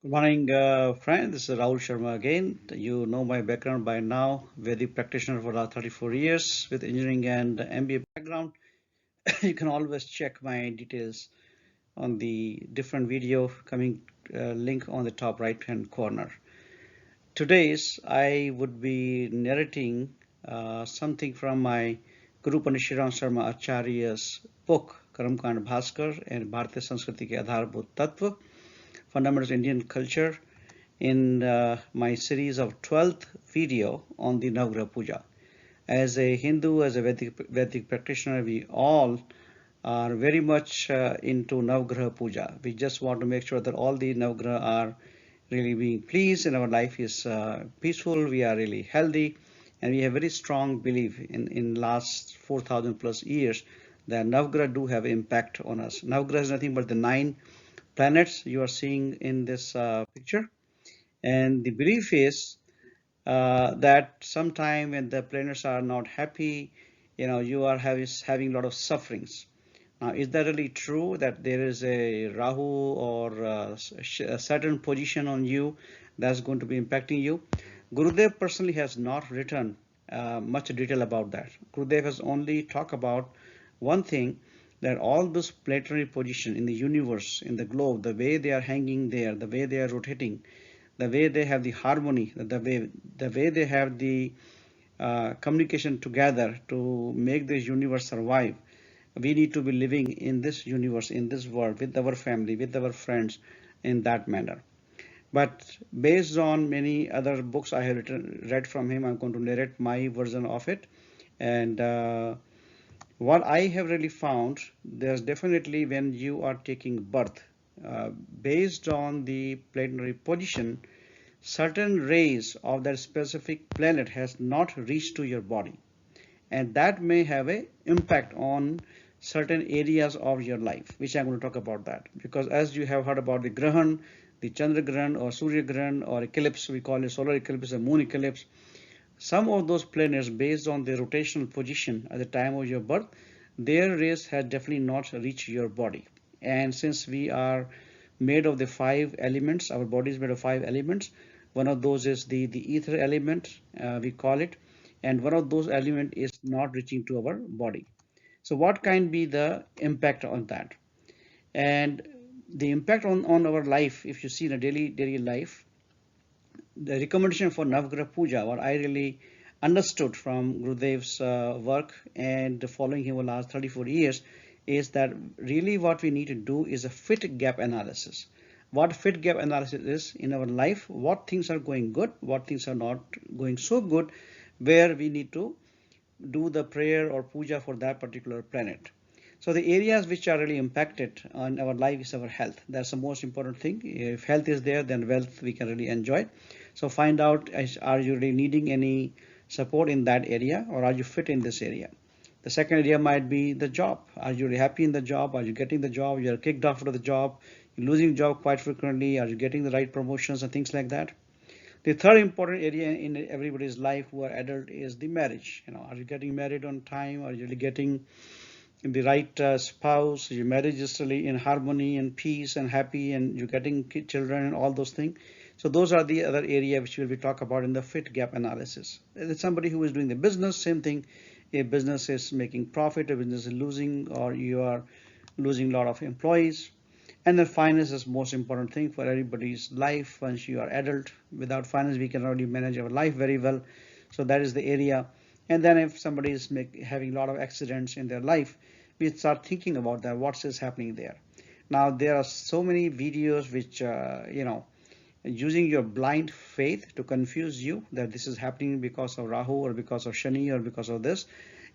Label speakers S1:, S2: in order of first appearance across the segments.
S1: Good morning, friend. This is Rahul Sharma again. You know my background by now. Vedic practitioner for the last 34 years with engineering and MBA background. You can always check my details on the different video coming link on the top right hand corner. Today's I would be narrating something from my Guru Pandit Shriram Sharma Acharya's book Karamkand Bhaskar and Bharatiya Sanskriti ke Adharbhut Tattva, Fundamentals of Indian Culture, in my series of 12th video on the Navagraha Puja. As a Hindu, as a Vedic practitioner, we all are very much into Navagraha Puja. We just want to make sure that all the Navagraha are really being pleased and our life is peaceful, we are really healthy, and we have very strong belief in last 4,000 plus years that Navagraha do have impact on us. Navagraha is nothing but the 9 planets you are seeing in this picture. And the belief is that sometime when the planets are not happy, you are having a lot of sufferings. Now, is that really true that there is a Rahu or a certain position on you that's going to be impacting you? Gurudev personally has not written much detail about that. Gurudev has only talked about one thing, that all those planetary position in the universe, in the globe, the way they are hanging there, the way they are rotating, the way they have the harmony, the way they have the communication together to make this universe survive. We need to be living in this universe, in this world, with our family, with our friends, in that manner. But based on many other books I have read from him, I'm going to narrate my version of it. And what I have really found, there's definitely when you are taking birth, uh, based on the planetary position, certain rays of that specific planet has not reached to your body, and that may have a impact on certain areas of your life, which I'm going to talk about that. Because as you have heard about the grahan, the chandra grahan or surya grahan or eclipse, we call it solar eclipse or moon eclipse, some of those planets, based on their rotational position at the time of your birth, their rays has definitely not reached your body. And since we are made of the 5 elements, our body is made of 5 elements. One of those is the ether element, we call it, and one of those element is not reaching to our body. So what can be the impact on that? And the impact on our life, if you see in a daily life, the recommendation for Navagraha Puja, what I really understood from Gurudev's work and following him over the last 34 years, is that really what we need to do is a fit gap analysis. What fit gap analysis is in our life, what things are going good, what things are not going so good, where we need to do the prayer or puja for that particular planet. So the areas which are really impacted on our life is our health. That's the most important thing. If health is there, then wealth we can really enjoy. So find out, are you really needing any support in that area, or are you fit in this area? The second area might be the job. Are you really happy in the job? Are you getting the job? You're kicked off of the job. You're losing job quite frequently. Are you getting the right promotions and things like that? The third important area in everybody's life who are adult is the marriage. Are you getting married on time? Are you really getting the right spouse? Your marriage is really in harmony and peace and happy, and you're getting children and all those things. So those are the other area which we will talk about in the fit gap analysis. It's somebody who is doing the business, same thing. A business is making profit, a business is losing, or you are losing a lot of employees. And then finance is most important thing for everybody's life. Once you are adult, without finance, we cannot really manage our life very well. So that is the area. And then if somebody is having a lot of accidents in their life, we start thinking about that, what is happening there. Now, there are so many videos which, using your blind faith to confuse you that this is happening because of Rahu or because of Shani or because of this.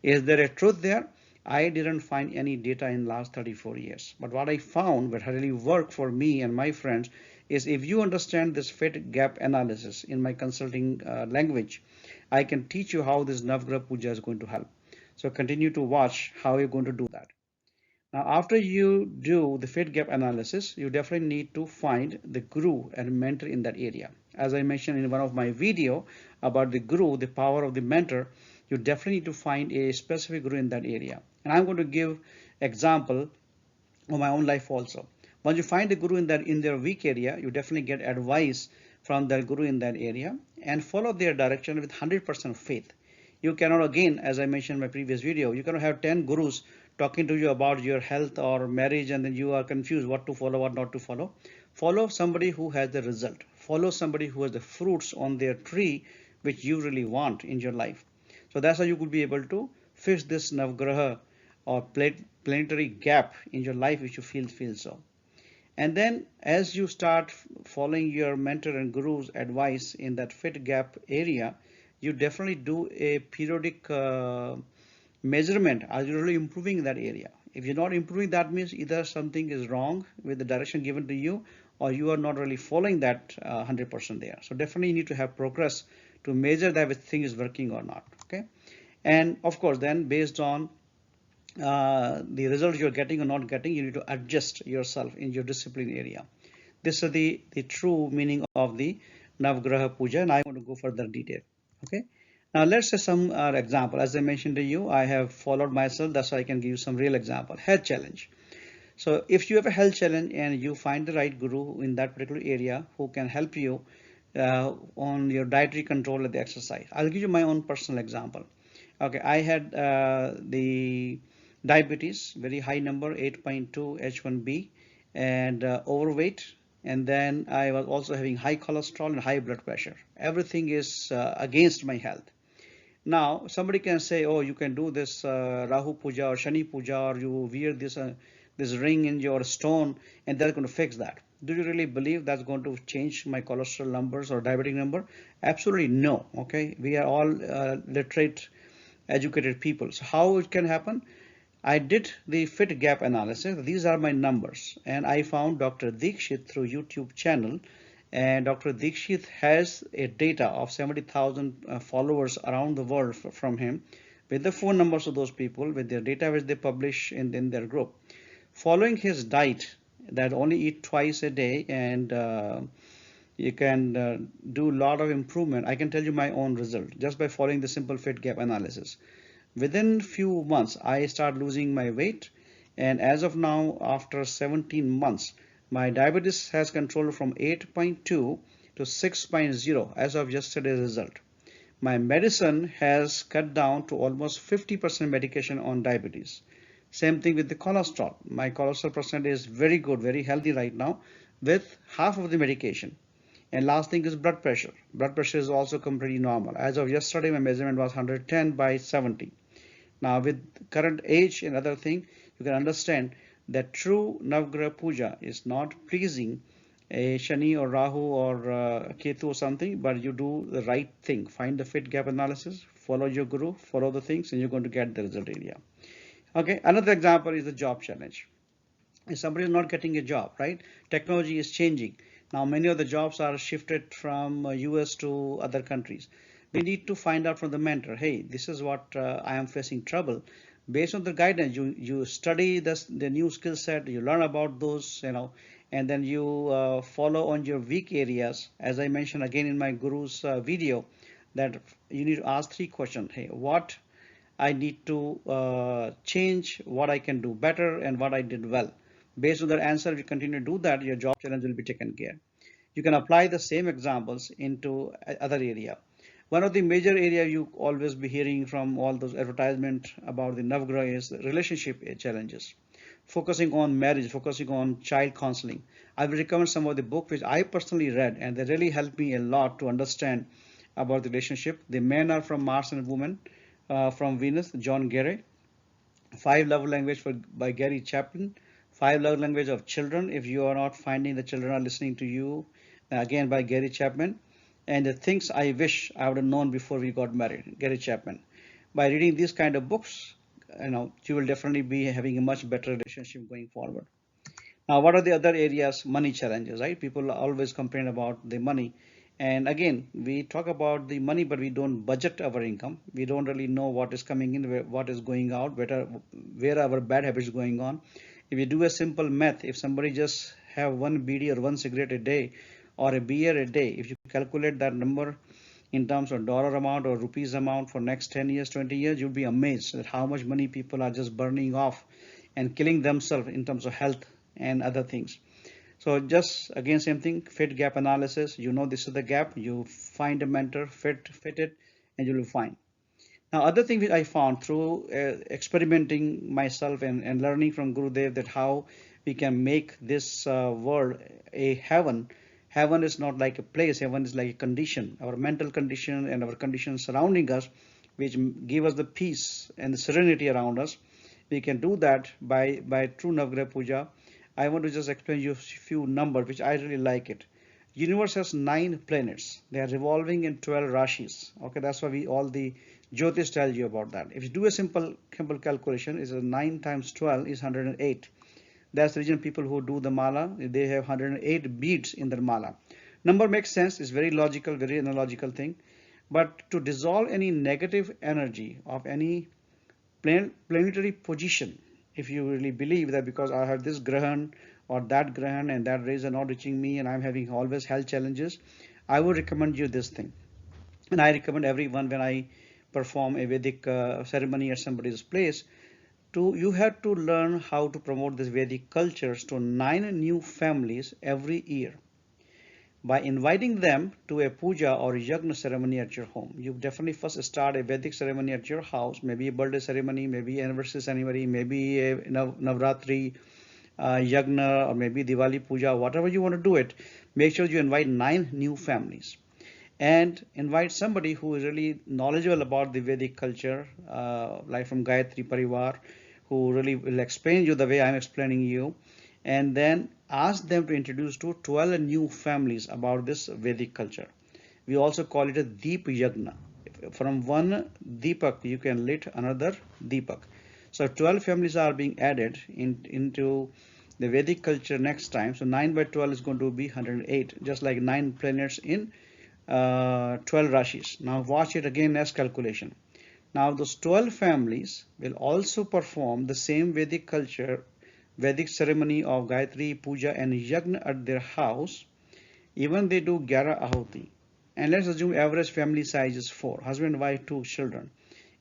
S1: Is there a truth there? I didn't find any data in last 34 years. But what I found, what really worked for me and my friends, is if you understand this fit gap analysis in my consulting language, I can teach you how this Navgraha Puja is going to help. So continue to watch how you're going to do that. Now, after you do the fit gap analysis, you definitely need to find the guru and mentor in that area. As I mentioned in one of my video about the guru, the power of the mentor, you definitely need to find a specific guru in that area. And I'm going to give example of my own life also. Once you find the guru in their weak area, you definitely get advice from their guru in that area and follow their direction with 100% faith. You cannot, again, as I mentioned in my previous video, you cannot have 10 gurus talking to you about your health or marriage and then you are confused what to follow, what not to follow. Follow somebody who has the result. Follow somebody who has the fruits on their tree which you really want in your life. So that's how you could be able to fix this Navagraha or planetary gap in your life which you feel so. And then as you start following your mentor and guru's advice in that fit gap area, you definitely do a periodic measurement. Are you really improving in that area? If you're not improving, that means either something is wrong with the direction given to you or you are not really following that 100% there. So definitely you need to have progress to measure that if thing is working or not. Okay. And of course, then based on the results you're getting or not getting, you need to adjust yourself in your discipline area. This is the true meaning of the Navagraha Puja, and I want to go further detail. Okay. Now let's say some example. As I mentioned to you, I have followed myself. That's why I can give you some real example. Health challenge. So if you have a health challenge and you find the right guru in that particular area who can help you on your dietary control of the exercise. I'll give you my own personal example. Okay, I had the diabetes, very high number, 8.2 H1B, and overweight. And then I was also having high cholesterol and high blood pressure. Everything is against my health. Now, somebody can say, oh, you can do this Rahu Puja or Shani Puja, or you wear this ring in your stone, and that's going to fix that. Do you really believe that's going to change my cholesterol numbers or diabetic number? Absolutely no. Okay, we are all literate, educated people. So how it can happen? I did the fit gap analysis. These are my numbers, and I found Dr. Dikshit through YouTube channel, and Dr. Dikshit has a data of 70,000 followers around the world from him, with the phone numbers of those people, with their data which they publish in their group. Following his diet, that only eat twice a day, and you can do a lot of improvement. I can tell you my own result just by following the simple fit gap analysis. Within few months, I start losing my weight, and as of now, after 17 months, my diabetes has controlled from 8.2 to 6.0 as of yesterday's result. My medicine has cut down to almost 50% medication on diabetes. Same thing with the cholesterol. My cholesterol percent is very good, very healthy right now with half of the medication. And last thing is blood pressure. Blood pressure is also completely normal. As of yesterday, my measurement was 110 by 70. Now with current age and other thing, you can understand that true Navagraha Puja is not pleasing a Shani or Rahu or Ketu or something, but you do the right thing. Find the fit gap analysis, follow your guru, follow the things, and you're going to get the result area. Okay, another example is the job challenge. If somebody is not getting a job, right? Technology is changing. Now many of the jobs are shifted from US to other countries. We need to find out from the mentor, hey, this is what I am facing trouble. Based on the guidance, you study the new skill set, you learn about those, and then you follow on your weak areas. As I mentioned again in my guru's video, that you need to ask 3 questions. Hey, what I need to change, what I can do better, and what I did well. Based on that answer, if you continue to do that, your job challenge will be taken care. You can apply the same examples into other area. One of the major area you always be hearing from all those advertisement about the Navagraha is relationship challenges. Focusing on marriage, focusing on child counseling. I will recommend some of the book which I personally read, and they really helped me a lot to understand about the relationship. The men are from Mars and women from Venus, John Gray. 5 Love Language by Gary Chapman. 5 Love Language of Children. If you are not finding the children are listening to you, again by Gary Chapman. And the Things I Wish I would have known before we got married, Gary Chapman. By reading these kind of books, you will definitely be having a much better relationship going forward. Now, what are the other areas? Money challenges, right? People always complain about the money. And again, we talk about the money, but we don't budget our income. We don't really know what is coming in, what is going out, where our bad habits going on. If you do a simple math, if somebody just have 1 BD or 1 cigarette a day or a beer a day, if you calculate that number in terms of dollar amount or rupees amount for next 10 years, 20 years, you'll be amazed at how much money people are just burning off and killing themselves in terms of health and other things. So just again, same thing, fit gap analysis. You know this is the gap. You find a mentor, fit it, and you will find. Now, other thing which I found through experimenting myself and learning from Gurudev, that how we can make this world a heaven. Heaven is not like a place. Heaven is like a condition, our mental condition and our conditions surrounding us, which give us the peace and the serenity around us. We can do that by true Navagraha Puja. I want to just explain you a few numbers which I really like it. Universe has 9 planets. They are revolving in 12 rashis. Okay, that's why we all the Jyotish tells you about that. If you do a simple calculation, is 9 times 12 is 108. That's the reason people who do the mala, they have 108 beads in their mala. Number makes sense. It's very logical, very analogical thing. But to dissolve any negative energy of any planetary position, if you really believe that because I have this grahan or that grahan and that rays are not reaching me and I'm having always health challenges, I would recommend you this thing. And I recommend everyone when I perform a Vedic ceremony at somebody's place, you have to learn how to promote this Vedic cultures to 9 new families every year by inviting them to a puja or yagna ceremony at your home. You definitely first start a Vedic ceremony at your house, maybe a birthday ceremony, maybe anniversary ceremony, maybe a Navratri yagna, or maybe Diwali puja, whatever you want to do it. Make sure you invite 9 new families and invite somebody who is really knowledgeable about the Vedic culture, like from Gayatri Parivar, who really will explain you the way I'm explaining you, and then ask them to introduce to 12 new families about this Vedic culture. We also call it a Deep Yagna. From one Deepak, you can lit another Deepak. So 12 families are being added into the Vedic culture next time. So 9 by 12 is going to be 108, just like 9 planets in 12 rashis. Now watch it again as calculation. Now those 12 families will also perform the same Vedic culture, Vedic ceremony of Gayatri Puja and Yagna at their house. Even they do 11 ahuti. And let's assume average family size is 4, husband, wife, 2 children.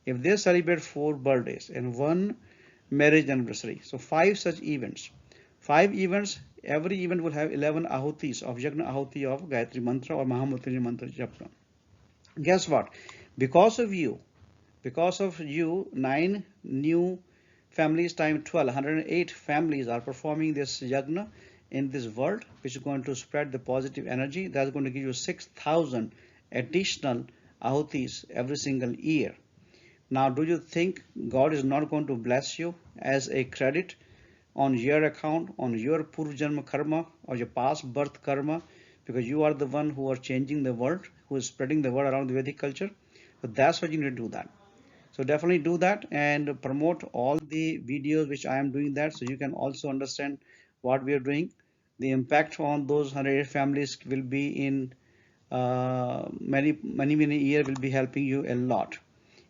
S1: If they celebrate 4 birthdays and 1 marriage anniversary, so 5 such events. 5 events, every event will have 11 ahutis of Yagna ahuti of Gayatri Mantra or Mahamrityunjay Mantra Japna. Guess what? Because of you, 9 new families times 12, 108 families are performing this Yagna in this world, which is going to spread the positive energy. That's going to give you 6,000 additional ahutis every single year. Now, do you think God is not going to bless you as a credit on your account, on your Purva karma or your past birth karma, because you are the one who are changing the world, who is spreading the word around the Vedic culture? So that's why you need to do that. So definitely do that and promote all the videos which I am doing that, so you can also understand what we are doing. The impact on those 108 families will be in many years, will be helping you a lot.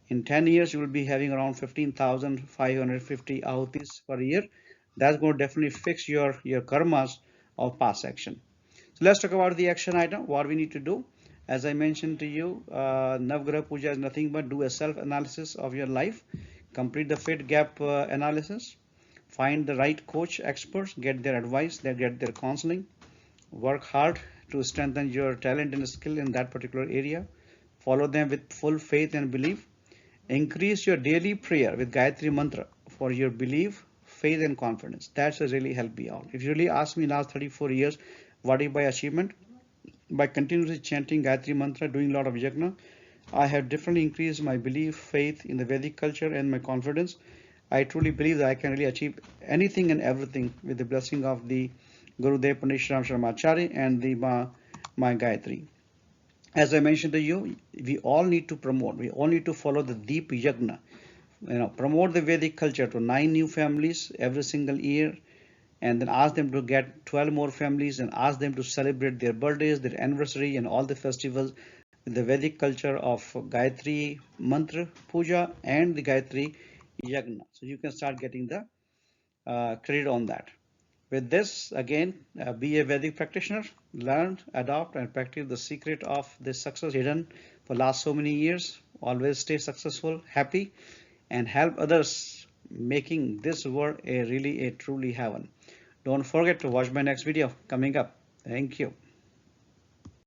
S1: In 10 years, you will be having around 15,550 ahutis per year. That's going to definitely fix your karmas of past action. So let's talk about the action item, what we need to do. As I mentioned to you, Navagraha Puja is nothing but do a self-analysis of your life, complete the fit gap analysis, find the right coach, experts, get their advice, get their counseling, work hard to strengthen your talent and skill in that particular area, follow them with full faith and belief, increase your daily prayer with Gayatri Mantra for your belief, faith and confidence. That's really helped me out. If you really ask me last 34 years, what is my achievement? By continuously chanting Gayatri Mantra, doing a lot of yagna, I have definitely increased my belief, faith in the Vedic culture and my confidence. I truly believe that I can really achieve anything and everything with the blessing of the Gurudev Pandit Shriram Sharma Acharya and the my Gayatri. As I mentioned to you, we all need to promote, we all need to follow the deep yagna. Promote the Vedic culture to 9 new families every single year, and then ask them to get 12 more families and ask them to celebrate their birthdays, their anniversary, and all the festivals with the Vedic culture of Gayatri Mantra Puja and the Gayatri Yagna. So you can start getting the credit on that. With this, again, be a Vedic practitioner, learn, adopt, and practice the secret of this success hidden for last so many years. Always stay successful, happy, and help others, making this world a truly heaven. Don't forget to watch my next video coming up. Thank you.